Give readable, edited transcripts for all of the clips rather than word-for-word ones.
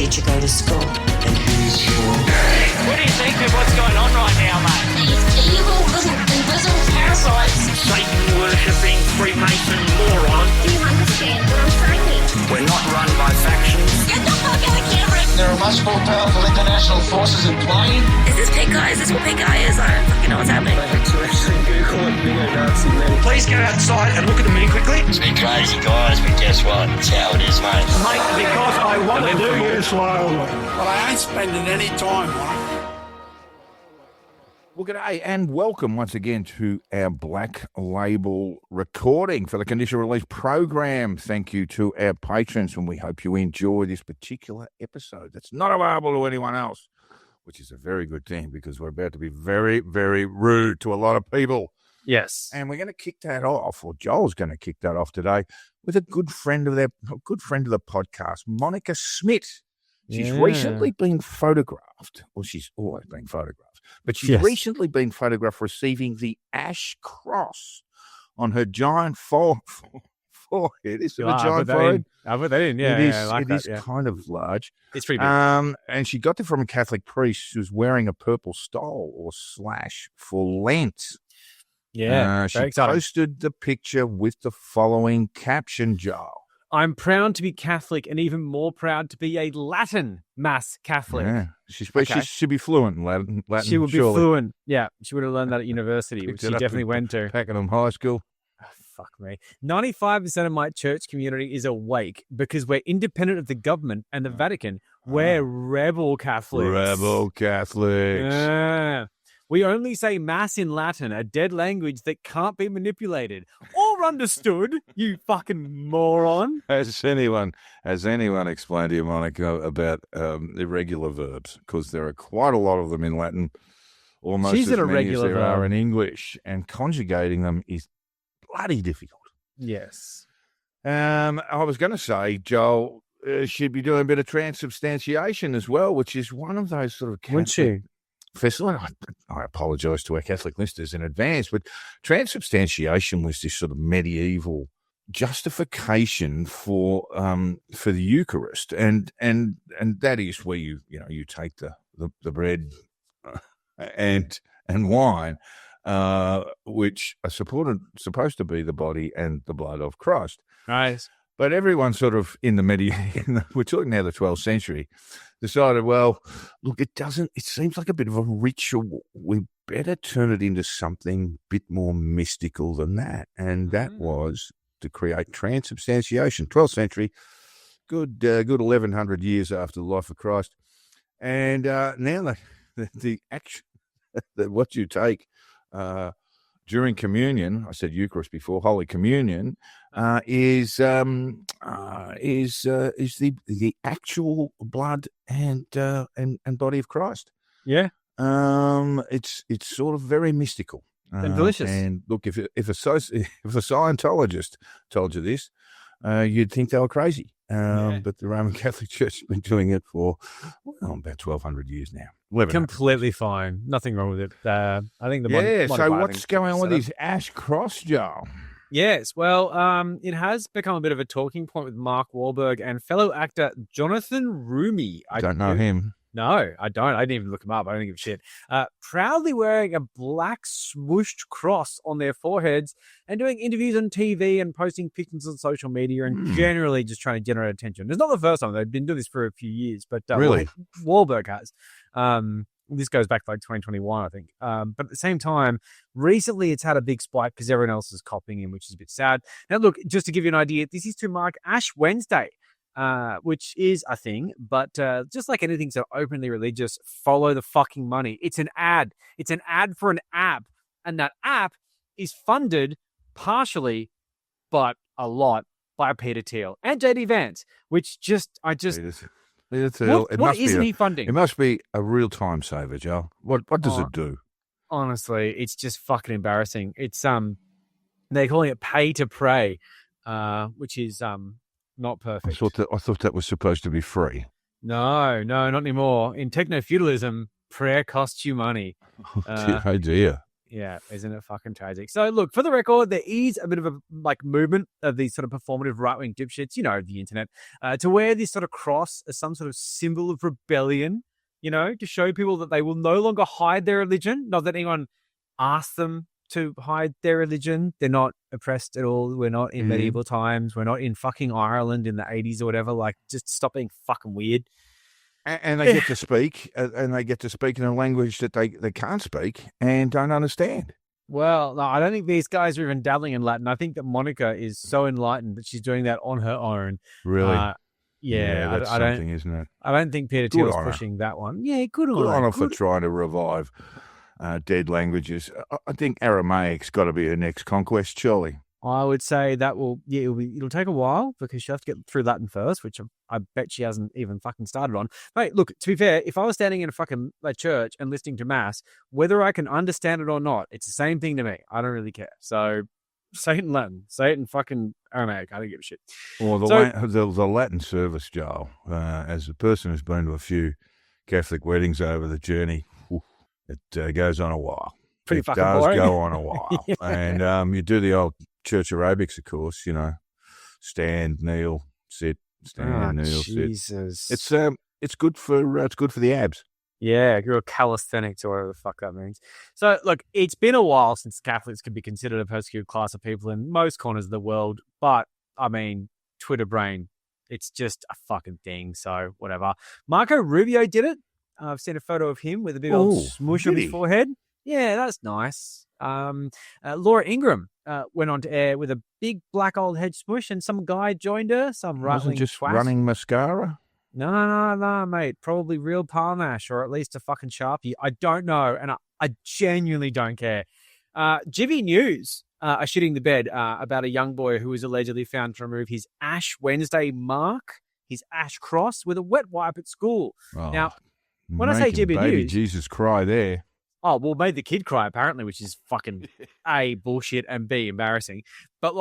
did you go to school? And who's your What do you think of what's going on right now, mate? These evil little invisible parasites. Satan-worshipping Freemason moron. Do you understand what I'm saying? We're not run by factions. Get the fuck out of camera! There are much more powerful international forces in play. Is this pink guy? Is this what pink guy is? I don't fucking know what's happening. Please go outside and look at the mini quickly. It's been crazy, guys, but guess what? It's how it is, mate. Mate, because I want to do you slowly. Well, I ain't spending any time on it. Well, g'day and welcome once again to our Black Label recording for the Conditional Release program. Thank you to our patrons, and we hope you enjoy this particular episode that's not available to anyone else, which is a very good thing because we're about to be very, very rude to a lot of people. Yes. And we're going to kick that off, or Joel's going to kick that off today with a good friend of the podcast, Monica Smith. She's recently been photographed. Well, she's always been photographed, but she's recently been photographed receiving the Ash Cross on her giant forehead. Is it a giant forehead? I put that in, yeah. It is kind of large. It's pretty big. And she got it from a Catholic priest who's wearing a purple stole or slash for Lent. Yeah, she very exciting. posted the picture with the following caption, Joel. I'm proud to be Catholic and even more proud to be a Latin Mass Catholic. Yeah. She should be fluent in Latin. She would be fluent. Yeah, she would have learned that at university, Picked which she it up definitely in went to. Pakenham High School. Oh, fuck me. 95% of my church community is awake because we're independent of the government and the Vatican. We're rebel Catholics. Rebel Catholics. Yeah. We only say Mass in Latin, a dead language that can't be manipulated or understood, you fucking moron. Has anyone explained to you, Monica, about irregular verbs? Because there are quite a lot of them in Latin, almost She's as an many as irregular there are verb. in English, and conjugating them is bloody difficult. Yes. I was going to say, Joel should be doing a bit of transubstantiation as well, which is one of those sort of Wouldn't she? Festival. I apologise to our Catholic listeners in advance, but transubstantiation was this sort of medieval justification for the Eucharist, and that is where you take the bread and wine, which are supposed to be the body and the blood of Christ. Nice. But everyone sort of in the we're talking now the 12th century, decided, well, look, it seems like a bit of a ritual. We better turn it into something a bit more mystical than that. And that was to create transubstantiation, 12th century, good 1,100 years after the life of Christ. And now the action, what you take during communion, I said Eucharist before, Holy Communion, is the actual blood and body of Christ. Yeah. It's sort of very mystical And delicious. And look, if a Scientologist told you this, you'd think they were crazy. But the Roman Catholic Church has been doing it for about 1,200 years now. Completely fine. Nothing wrong with it. I think the so what's going on with this Ash Cross, Joel? Yes, well, it has become a bit of a talking point with Mark Wahlberg and fellow actor Jonathan Rumi. I don't know him. No, I don't. I didn't even look him up. I don't give a shit. Proudly wearing a black swooshed cross on their foreheads and doing interviews on TV and posting pictures on social media and generally just trying to generate attention. It's not the first time. They've been doing this for a few years, but really? Wahlberg has. This goes back to like 2021, I think. But at the same time, recently it's had a big spike because everyone else is copying him, which is a bit sad. Now, look, just to give you an idea, this is to mark Ash Wednesday, which is a thing. But just like anything so openly religious, follow the fucking money. It's an ad. It's an ad for an app. And that app is funded partially, but a lot, by Peter Thiel and JD Vance, which Peter Thiel. What isn't he funding? It must be a real time saver, Joel. What does it do? Honestly, it's just fucking embarrassing. It's they're calling it pay to pray, which is not perfect. I thought that was supposed to be free. No, not anymore. In techno feudalism, prayer costs you money. Oh dear. Yeah, isn't it fucking tragic? So, look, for the record, there is a bit of a movement of these sort of performative right-wing dipshits, the internet, to wear this sort of cross as some sort of symbol of rebellion, to show people that they will no longer hide their religion. Not that anyone asked them to hide their religion. They're not oppressed at all. We're not in medieval times. We're not in fucking Ireland in the 80s or whatever. Like, just stop being fucking weird. And they get to speak, and they get to speak in a language that they can't speak and don't understand. Well, no, I don't think these guys are even dabbling in Latin. I think that Monica is so enlightened that she's doing that on her own. Really? Yeah, that's something, isn't it? I don't think Peter Thiel is pushing that one. Yeah, good on her for trying to revive dead languages. I think Aramaic's got to be her next conquest, surely. I would say that it'll take a while because she'll have to get through Latin first, which I bet she hasn't even fucking started on. Mate, look, to be fair, if I was standing in a fucking church and listening to mass, whether I can understand it or not, it's the same thing to me. I don't really care. So say it in Latin, say it in fucking Aramaic. I don't give a shit. Well, the Latin service, Joel, as a person who's been to a few Catholic weddings over the journey, it goes on a while. Pretty fucking It boring. does go on a while. Yeah. And you do the old church aerobics, of course, stand, kneel, sit, stand, kneel, Jesus. sit. It's good for the abs. Yeah, you're a calisthenics or whatever the fuck that means. So, look, it's been a while since Catholics could be considered a persecuted class of people in most corners of the world. But, I mean, Twitter brain, it's just a fucking thing. So, whatever. Marco Rubio did it. I've seen a photo of him with a big old smoosh on his forehead. Yeah, that's nice. Laura Ingraham went on to air with a big black old head smush, and some guy joined her. Some right-wing just twat. Running mascara. No, mate. Probably real palmash, or at least a fucking Sharpie. I don't know, and I genuinely don't care. Jibby News are shitting the bed about a young boy who was allegedly found to remove his Ash Wednesday mark, his Ash cross, with a wet wipe at school. Now, when I say Jibby News, Jesus cry there. Oh, well, made the kid cry, apparently, which is fucking A, bullshit, and B, embarrassing. But,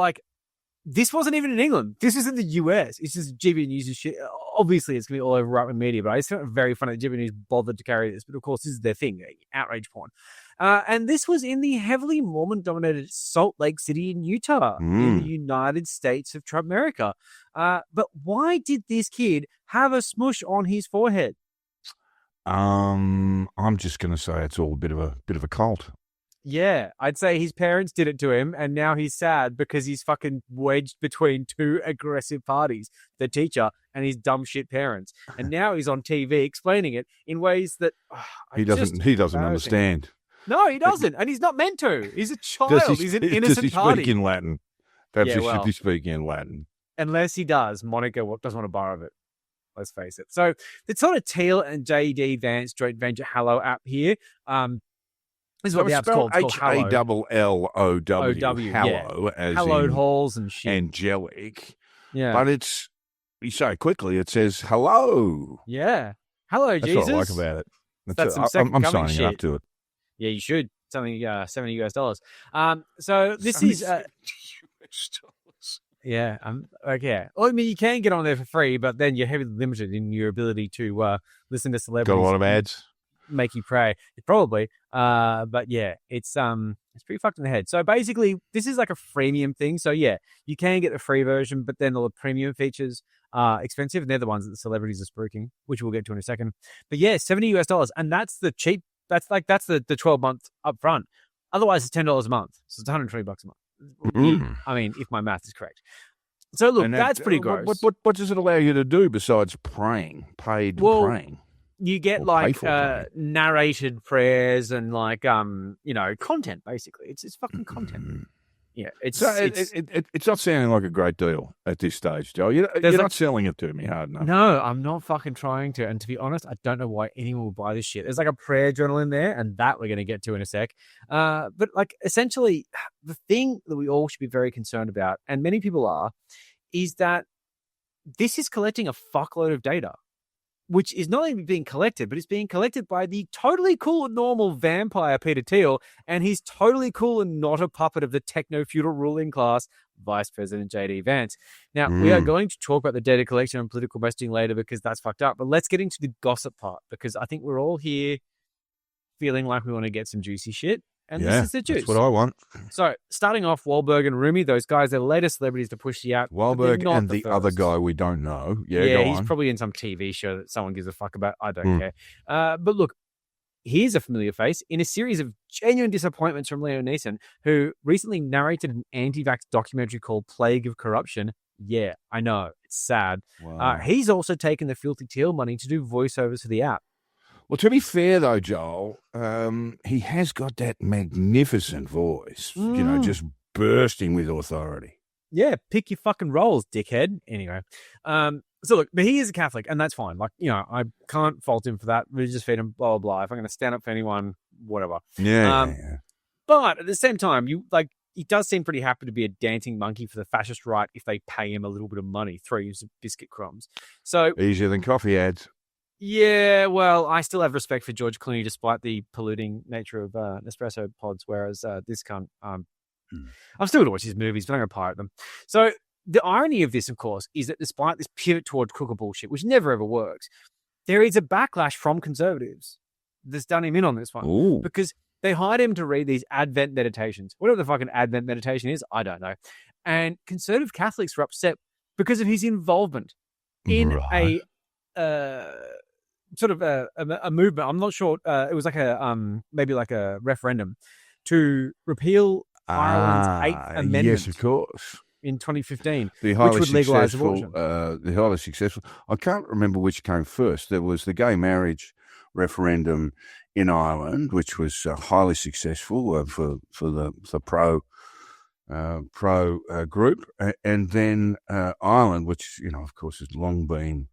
this wasn't even in England. This is in the US. It's just GB News' shit. Obviously, it's going to be all over right-wing media, but I just found it very funny that GB News bothered to carry this. But, of course, this is their thing, outrage porn. And this was in the heavily Mormon-dominated Salt Lake City in Utah, in the United States of Trump-America. But why did this kid have a smush on his forehead? I'm just going to say it's all a bit of a cult. Yeah, I'd say his parents did it to him, and now he's sad because he's fucking wedged between two aggressive parties, the teacher and his dumb shit parents. And now he's on TV explaining it in ways that he doesn't understand. No, he doesn't, and he's not meant to. He's a child. He's an innocent party. Does he speak in Latin? Perhaps he should be speaking in Latin. Unless he does, Monica doesn't want to borrow it. Let's face it. So it's sort of Thiel and J.D. Vance joint venture Hallow app here. This is what the app's called. Hallow. Hallow, as hallowed halls and shit. Angelic. Yeah. But you say quickly, it says hello. Yeah. Hello, That's Jesus. what I like about it. I'm signing up to it. Yeah, you should. Something $70. So this is yeah. Okay. Well, I mean, you can get on there for free, but then you're heavily limited in your ability to listen to celebrities. Got a lot of ads. Make you pray. Probably. But yeah, it's pretty fucked in the head. So basically, this is like a freemium thing. So yeah, you can get the free version, but then all the premium features are expensive, and they're the ones that the celebrities are spruiking, which we'll get to in a second. But yeah, $70, and that's the cheap. That's the 12-month upfront. Otherwise, it's $10 a month, so it's $120 a month. I mean, if my math is correct. So look, that's pretty gross. What does it allow you to do besides praying? Praying. You get narrated prayers and content. Basically, it's fucking content. Yeah, it's not sounding like a great deal at this stage, Joe. You're not selling it to me hard enough. No, I'm not fucking trying to. And to be honest, I don't know why anyone will buy this shit. There's like a prayer journal in there, and that we're going to get to in a sec. But essentially, the thing that we all should be very concerned about, and many people are, is that this is collecting a fuckload of data, which is not only being collected, but it's being collected by the totally cool and normal vampire Peter Thiel, and he's totally cool and not a puppet of the techno-feudal ruling class, Vice President J.D. Vance. Now, we are going to talk about the data collection and political messaging later because that's fucked up, but let's get into the gossip part because I think we're all here feeling like we want to get some juicy shit. And this is the juice. That's what I want. So, starting off, Wahlberg and Rumi, those guys, they're the latest celebrities to push the app. Wahlberg and the other guy we don't know. Yeah, go he's on. probably in some TV show that someone gives a fuck about. I don't care. But look, here's a familiar face in a series of genuine disappointments from Liam Neeson, who recently narrated an anti-vax documentary called Plague of Corruption. Yeah, I know. It's sad. Wow. He's also taken the Filthy Teal money to do voiceovers for the app. Well, to be fair, though, Joel, he has got that magnificent voice, just bursting with authority. Yeah, pick your fucking roles, dickhead. Anyway, so look, but he is a Catholic, and that's fine. Like, I can't fault him for that. Religious freedom, blah, blah, blah. If I'm going to stand up for anyone, whatever. Yeah. But at the same time, he does seem pretty happy to be a dancing monkey for the fascist right if they pay him a little bit of money, throw you some biscuit crumbs. So easier than coffee ads. Yeah, well, I still have respect for George Clooney despite the polluting nature of Nespresso pods, whereas this cunt, I'm still going to watch his movies, but I'm going to pirate them. So the irony of this, of course, is that despite this pivot toward cooker bullshit, which never ever works, there is a backlash from conservatives that's done him in on this one. Ooh. Because they hired him to read these Advent meditations. Whatever the fucking Advent meditation is, I don't know. And conservative Catholics were upset because of his involvement in a sort of a movement. I'm not sure. It was like maybe like a referendum to repeal Ireland's 8th Amendment. Yes, of course. In 2015, which would legalise abortion. The highly successful. I can't remember which came first. There was the gay marriage referendum in Ireland, which was highly successful for the pro group, and then Ireland, which of course has long been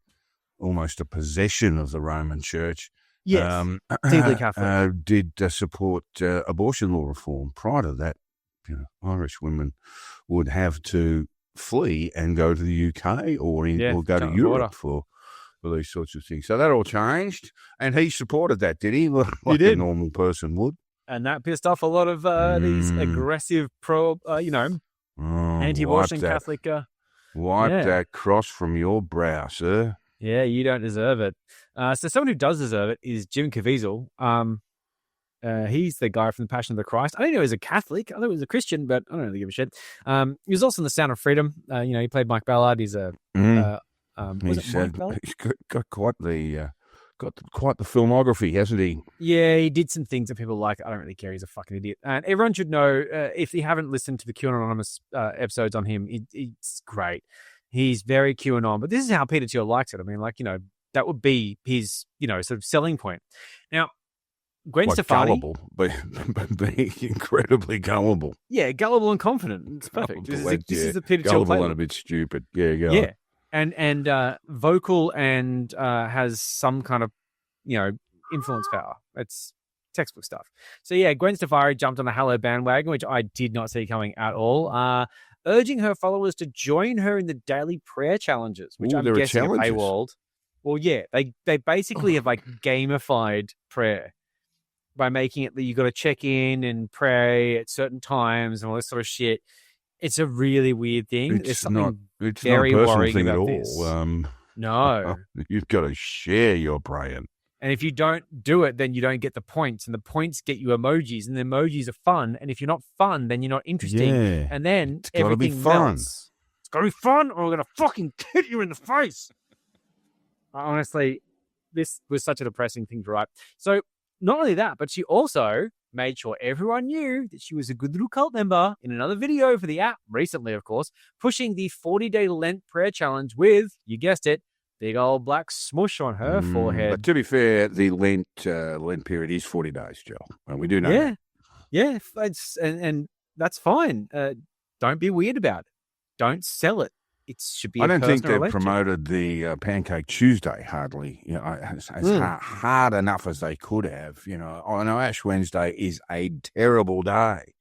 almost a possession of the Roman Church. Yes, deeply Catholic. Did support abortion law reform. Prior to that, Irish women would have to flee and go to the UK or go to Europe for these sorts of things. So that all changed, and he supported that, did he? Like he did. A normal person would. And that pissed off a lot of these aggressive anti-abortion Catholic. Wipe that cross from your brow, sir. Yeah, you don't deserve it. So someone who does deserve it is Jim Caviezel. He's the guy from The Passion of the Christ. I didn't know he was a Catholic. I thought he was a Christian, but I don't really give a shit. He was also in The Sound of Freedom. He played Mike Ballard. He's a he's got quite the filmography, hasn't he? Yeah, he did some things that people like. I don't really care. He's a fucking idiot. And everyone should know, if you haven't listened to the QAnon Anonymous episodes on him, it's great. He's very QAnon, but this is how Peter Thiel likes it. I mean, that would be his, sort of selling point. Now, Gwen Stefani. Gullible, but incredibly gullible. Yeah, gullible and confident. It's perfect. This is the Peter Thiel gullible playbook. and a bit stupid. Yeah, go yeah. And vocal and has some kind of, influence power. It's textbook stuff. So yeah, Gwen Stefani jumped on the Hallow bandwagon, which I did not see coming at all. Urging her followers to join her in the daily prayer challenges, which I'm guessing are paywalled. Well, yeah, they basically have gamified prayer by making it that you got to check in and pray at certain times and all this sort of shit. It's a really weird thing. It's not a very personal worrying thing about at all. this. No, you've got to share your praying. And if you don't do it, then you don't get the points. And the points get you emojis. And the emojis are fun. And if you're not fun, then you're not interesting. Yeah. And then It's gotta be everything fun. melts. It's got to be fun or we're going to fucking hit you in the face. Honestly, this was such a depressing thing to write. So not only that, but she also made sure everyone knew that she was a good little cult member in another video for the app recently, of course, pushing the 40-day Lent prayer challenge with, you guessed it, big old black smush on her forehead. But to be fair, the Lent period is 40 days, Joel. And we do know that. Yeah, and that's fine. Don't be weird about it. Don't sell it. It should be. I don't think they've election. promoted the Pancake Tuesday hardly. As hard enough as they could have. I know Ash Wednesday is a terrible day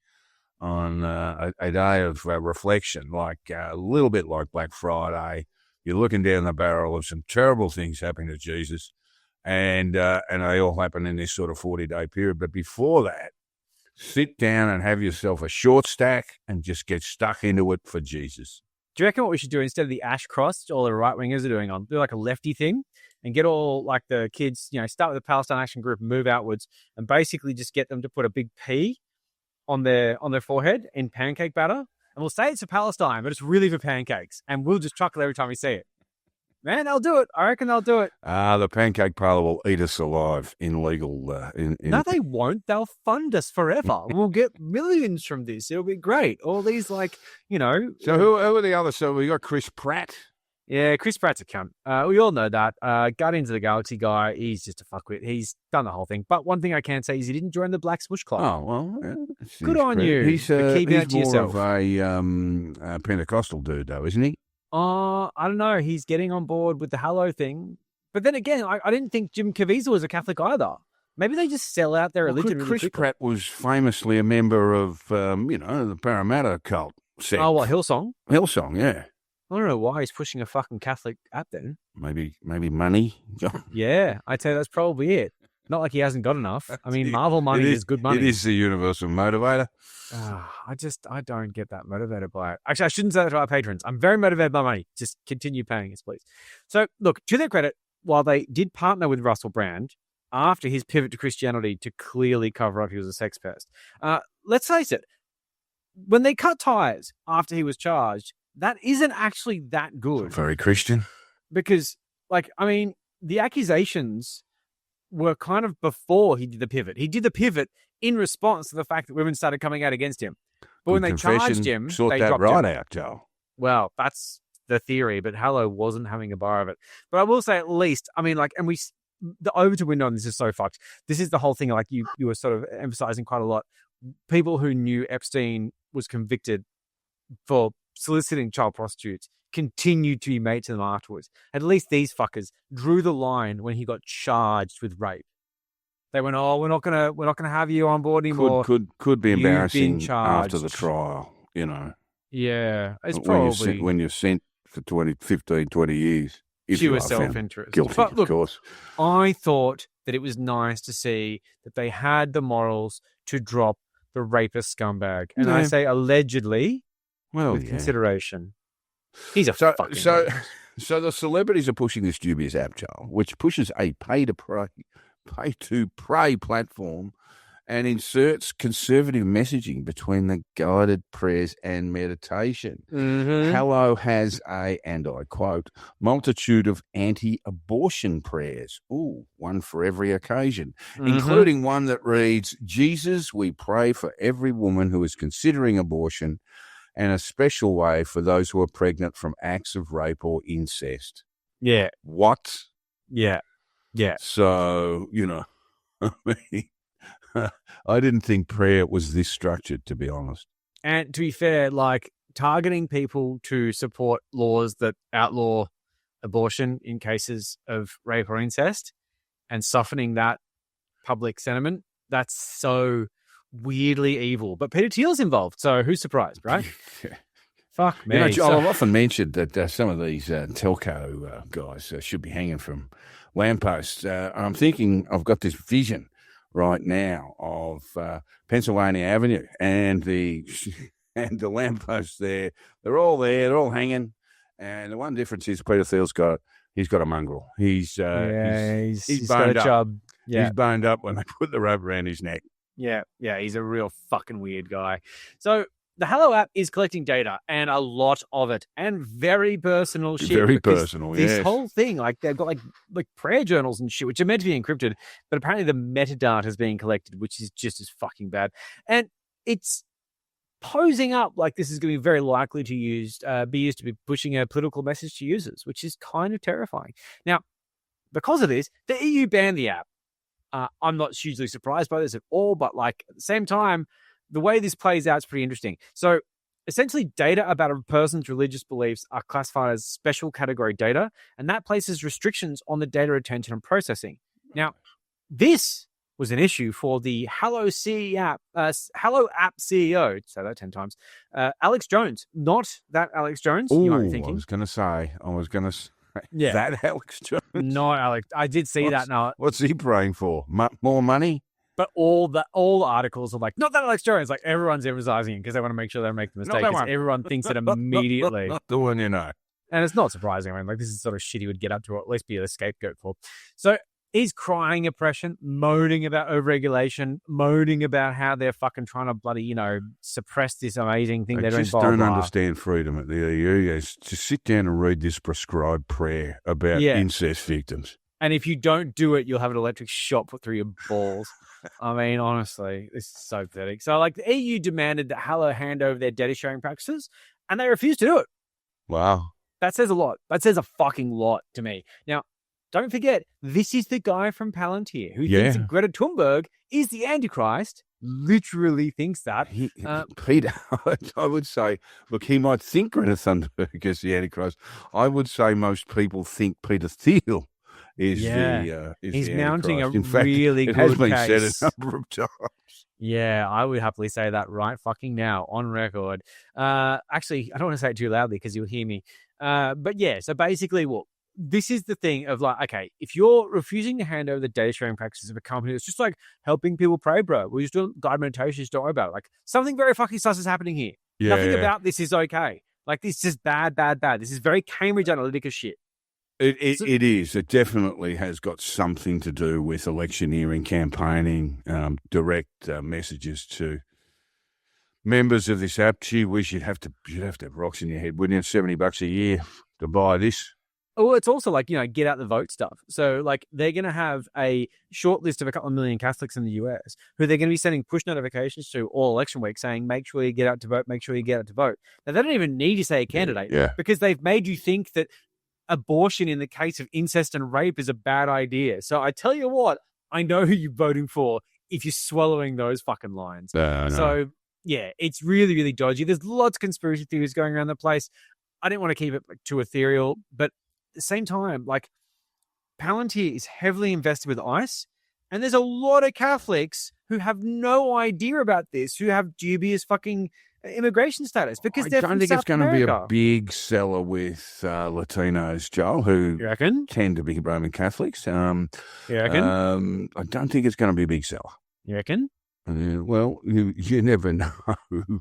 on a day of reflection, like a little bit like Black Friday. You're looking down the barrel of some terrible things happening to Jesus, and they all happen in this sort of 40-day period. But before that, sit down and have yourself a short stack and just get stuck into it for Jesus. Do you reckon what we should do instead of the ash cross, all the right wingers are doing, do like a lefty thing and get all like the kids, start with the Palestine Action Group, move outwards, and basically just get them to put a big P on their forehead in pancake batter, and we'll say it's for Palestine, but it's really for pancakes, and we'll just chuckle every time we see it. Man, they'll do it. I reckon they'll do it. The pancake parlor will eat us alive in legal. No, they won't. They'll fund us forever. We'll get millions from this. It'll be great. All these, like, you know. So who are the others? So we got Chris Pratt. Yeah, Chris Pratt's a cunt. We all know that. Guardians of the Galaxy guy, he's just a fuckwit. He's done the whole thing. But one thing I can say is he didn't join the Black Smush Club. Oh, well. Yeah, good on you. He's for keeping it to more yourself. of a Pentecostal dude, though, isn't he? I don't know. He's getting on board with the Hallow thing. But then again, I didn't think Jim Caviezel was a Catholic either. Maybe they just sell out their religion. Chris really quickly. Pratt was famously a member of, the Parramatta cult sect. Oh, what, Hillsong? Hillsong, yeah. I don't know why he's pushing a fucking Catholic app then. Maybe money. Yeah, I'd say that's probably it. Not like he hasn't got enough. I mean, Marvel money is good money. It is the universal motivator. I don't get that motivated by it. Actually, I shouldn't say that to our patrons. I'm very motivated by money. Just continue paying us, please. So, look, to their credit, while they did partner with Russell Brand after his pivot to Christianity to clearly cover up he was a sex pest, let's face it, when they cut ties after he was charged, that isn't actually that good. Very Christian. Because, the accusations were kind of before he did the pivot. He did the pivot in response to the fact that women started coming out against him. But when they charged him, sort they that dropped right him. out, Joel. Well, that's the theory, but Hallow wasn't having a bar of it. But I will say at least, the Overton window on this is so fucked. This is the whole thing, like you were sort of emphasizing quite a lot. People who knew Epstein was convicted for soliciting child prostitutes continued to be mates to them afterwards. At least these fuckers drew the line when he got charged with rape. They went, "Oh, we're not gonna have you on board anymore." Could be You've been embarrassing charged. after the trial, you know. Yeah, it's probably when you're sent for 15, 20 years. If you pure are found self-interest. guilty, But look, of course. I thought that it was nice to see that they had the morals to drop the rapist scumbag, and I say allegedly with consideration. He's a fucking So the celebrities are pushing this dubious app, Joel, which pushes a pay to pray platform and inserts conservative messaging between the guided prayers and meditation. Mm-hmm. Hallow has and I quote, multitude of anti-abortion prayers. Ooh, one for every occasion, including one that reads, Jesus, we pray for every woman who is considering abortion, and a special way for those who are pregnant from acts of rape or incest. Yeah. What? Yeah. Yeah. So, I didn't think prayer was this structured, to be honest. And to be fair, targeting people to support laws that outlaw abortion in cases of rape or incest and softening that public sentiment, that's so weirdly evil. But Peter Thiel's involved, so who's surprised, right? Fuck me. Joel, I've often mentioned that some of these telco guys should be hanging from lampposts. I'm thinking I've got this vision right now of Pennsylvania Avenue and the lampposts there. They're all there. They're all hanging. And the one difference is Peter Thiel's got a mongrel. He's he's boned got a up. job. Yeah. He's boned up when they put the rope around his neck. Yeah, he's a real fucking weird guy. So the Hallow app is collecting data, and a lot of it, and very personal shit. Very personal, This whole thing, they've got like prayer journals and shit, which are meant to be encrypted, but apparently the metadata is being collected, which is just as fucking bad. And it's posing up like this is going to be very likely to be used to be pushing a political message to users, which is kind of terrifying. Now, because of this, the EU banned the app. I'm not hugely surprised by this at all, but at the same time, the way this plays out is pretty interesting. So essentially, data about a person's religious beliefs are classified as special category data, and that places restrictions on the data retention and processing. Now, this was an issue for the Hallow app CEO, say that 10 times, Alex Jones. Not that Alex Jones, you might be thinking. I was going to say, yeah. That Alex Jones. No, Alex. I did see that now. What's he praying for? More money? But all the articles are not that Alex Jones. Everyone's emphasizing it because they want to make sure they don't make the mistake. Because everyone thinks it immediately. Not the one you know. And it's not surprising. This is the sort of shit he would get up to, or at least be a scapegoat for. So is crying oppression, moaning about overregulation, moaning about how they're fucking trying to bloody, suppress this amazing thing I they're doing. just Blah, don't blah. understand freedom at the EU. Is to sit down and read this prescribed prayer about incest victims. And if you don't do it, you'll have an electric shot put through your balls. I mean, honestly, this is so pathetic. So, like, the EU demanded that Hallow hand over their data sharing practices, and they refused to do it. Wow. That says a lot. That says a fucking lot to me. Now, don't forget, this is the guy from Palantir who thinks that Greta Thunberg is the Antichrist. Literally thinks that. Peter, I would say, look, he might think Greta Thunberg is the Antichrist. I would say most people think Peter Thiel is he's the mounting Antichrist. a In fact, really it good has been case. said a number of times. Yeah, I would happily say that right fucking now on record. Actually, I don't want to say it too loudly because you'll hear me. But yeah, so basically, well, this is the thing of like, okay, if you're refusing to hand over the data sharing practices of a company that's just like helping people pray, bro, we're just doing guide meditations, don't worry about it. Like something very fucking sus is happening here. Yeah, Nothing about this is okay. Like this is bad. This is very Cambridge Analytica shit. It is. It definitely has got something to do with electioneering, campaigning, direct messages to members of this app. Gee whiz, you'd have to have rocks in your head, wouldn't you? $70 a year to buy this. Well, it's also like, get out the vote stuff. So like they're going to have a short list of a couple of million Catholics in the US who they're going to be sending push notifications to all election week saying, make sure you get out to vote, make sure you get out to vote. Now, they don't even need to say a candidate because they've made you think that abortion in the case of incest and rape is a bad idea. So I tell you what, I know who you're voting for if you're swallowing those fucking lines. No. So yeah, it's really, really dodgy. There's lots of conspiracy theories going around the place. I didn't want to keep it too ethereal, but at the same time, like Palantir is heavily invested with ICE, and there's a lot of Catholics who have no idea about this, who have dubious fucking immigration status because they're from South America. Going to be a big seller with Latinos, Joel, who You reckon? tend to be Roman Catholics. You reckon? I don't think it's going to be a big seller. You reckon? Well, you never know.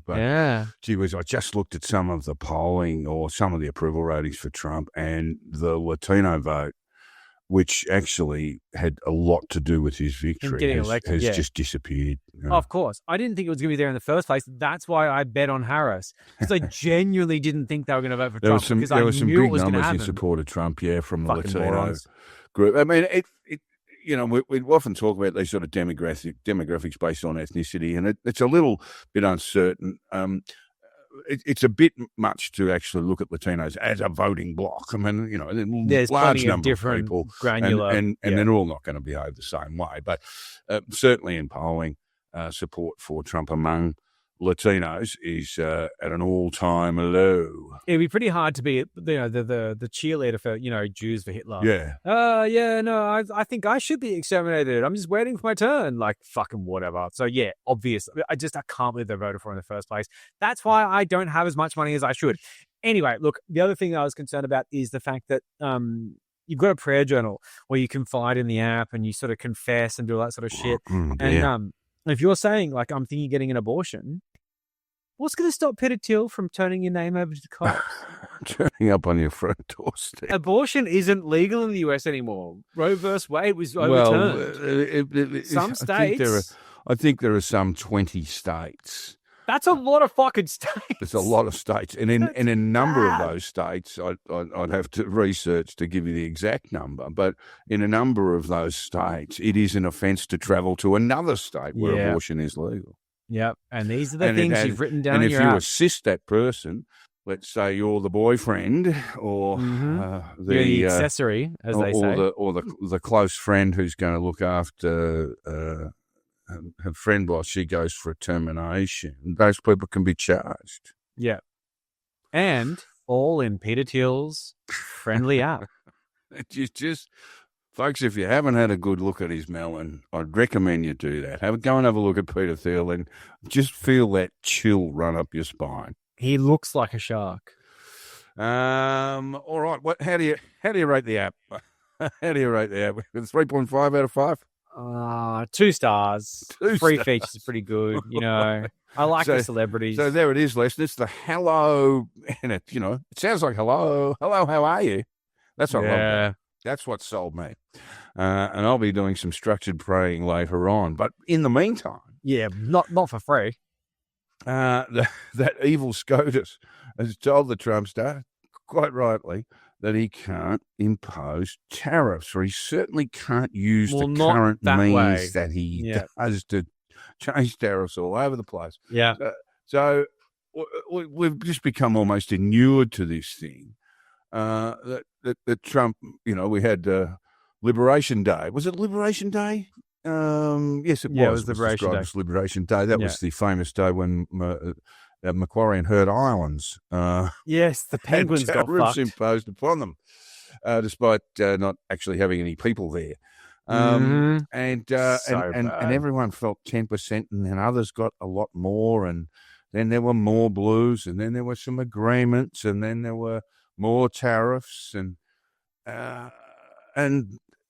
But gee whiz, I just looked at some of the polling or some of the approval ratings for Trump, and the Latino vote, which actually had a lot to do with his victory, has just disappeared. Of course. I didn't think it was going to be there in the first place. That's why I bet on Harris, because I genuinely didn't think they were going to vote for Trump. There were some big numbers in support of Trump, from the Latino group. I mean, we often talk about these sort of demographics based on ethnicity, and it's a little bit uncertain. It's a bit much to actually look at Latinos as a voting bloc. I mean, there's large plenty number of different of people, granular, and they're all not going to behave the same way. But certainly in polling, support for Trump among Latinos is at an all-time low. It'd be pretty hard to be, the cheerleader for, Jews for Hitler. Yeah. I think I should be exterminated. I'm just waiting for my turn. Like, fucking whatever. So, yeah, obvious. I can't believe they voted for in the first place. That's why I don't have as much money as I should. Anyway, look, the other thing that I was concerned about is the fact that you've got a prayer journal where you confide in the app and you sort of confess and do all that sort of shit. And if you're saying, like, I'm thinking of getting an abortion, what's going to stop Peter Thiel from turning your name over to the cops? Turning up on your front doorstep. Abortion isn't legal in the US anymore. Roe versus Wade was overturned. Some states. I think there are some 20 states. That's a lot of fucking states. There's a lot of states. And in a number of those states, I'd have to research to give you the exact number, but in a number of those states, it is an offence to travel to another state where abortion is legal. Yep. And these are the things you've written down in your app. And if you app. assist that person, let's say you're the boyfriend or the accessory, as they say. Or the close friend who's going to look after her friend while she goes for a termination, those people can be charged. Yeah. And all in Peter Thiel's friendly app. Just folks, if you haven't had a good look at his melon, I'd recommend you do that. Go and have a look at Peter Thiel and just feel that chill run up your spine. He looks like a shark. All right. How do you rate the app? How do you rate the app? 3.5 out of 5? 2 stars. Free features are pretty good. I like the celebrities. So there it is, listeners. It's the Hallow, and it sounds like hello. Hello, how are you? That's what I love. That's what sold me. And I'll be doing some structured praying later on. But in the meantime, Yeah, not for free. that evil SCOTUS has told the Trumpster, quite rightly, that he can't impose tariffs, or he certainly can't use the not current that means way. that he Yeah. does to change tariffs all over the place. Yeah. So we've just become almost inured to this thing. That Trump, we had Liberation Day. Was it Liberation Day? Yes, it was. Yeah, it was It Liberation described Day. as Liberation Day. That Yeah. was the famous day when Macquarie and Heard Islands Yes, the penguins had got tariffs fucked. imposed upon them, despite not actually having any people there. Mhm. And bad. everyone felt 10%, and then others got a lot more, and then there were more blues, and then there were some agreements, and then there were more tariffs, and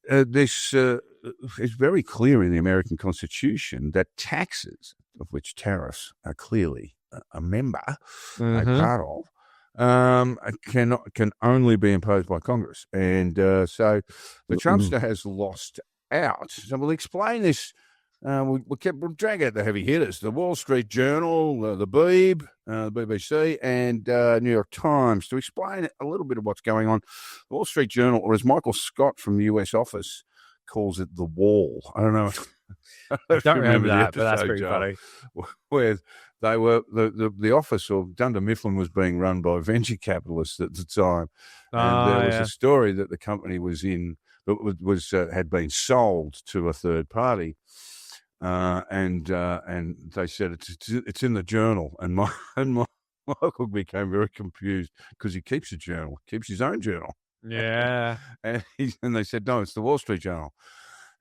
this is very clear in the American Constitution that taxes, of which tariffs are clearly a member, a part of, can only be imposed by Congress. And so the Trumpster has lost out. So we'll explain this. We'll drag out the heavy hitters: the Wall Street Journal, the Beeb, the BBC, and New York Times, to explain a little bit of what's going on. The Wall Street Journal, or as Michael Scott from the US office calls it, the Wall. I don't know. I don't remember the that, but that's episode, pretty Joel, funny. where they were the office of Dunder Mifflin was being run by venture capitalists at the time, and there was a story that the company was in was had been sold to a third party. And they said it's in the journal, and Michael became very confused because he keeps a journal, keeps his own journal. Yeah. And they said, no, it's the Wall Street Journal,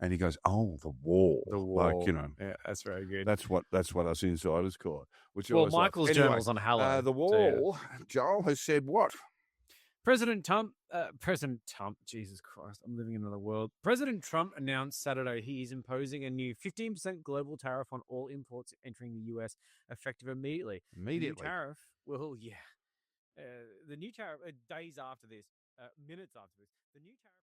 and he goes, oh, the Wall, like Yeah, that's very good. that's what us insiders call it. Which Well, always Michael's anyway, journal's on Hallow. the Wall, Joel has said what? President Trump, Jesus Christ, I'm living in another world. President Trump announced Saturday he is imposing a new 15% global tariff on all imports entering the US, effective immediately. The new tariff will, the new tariff, days after this, minutes after this, the new tariff.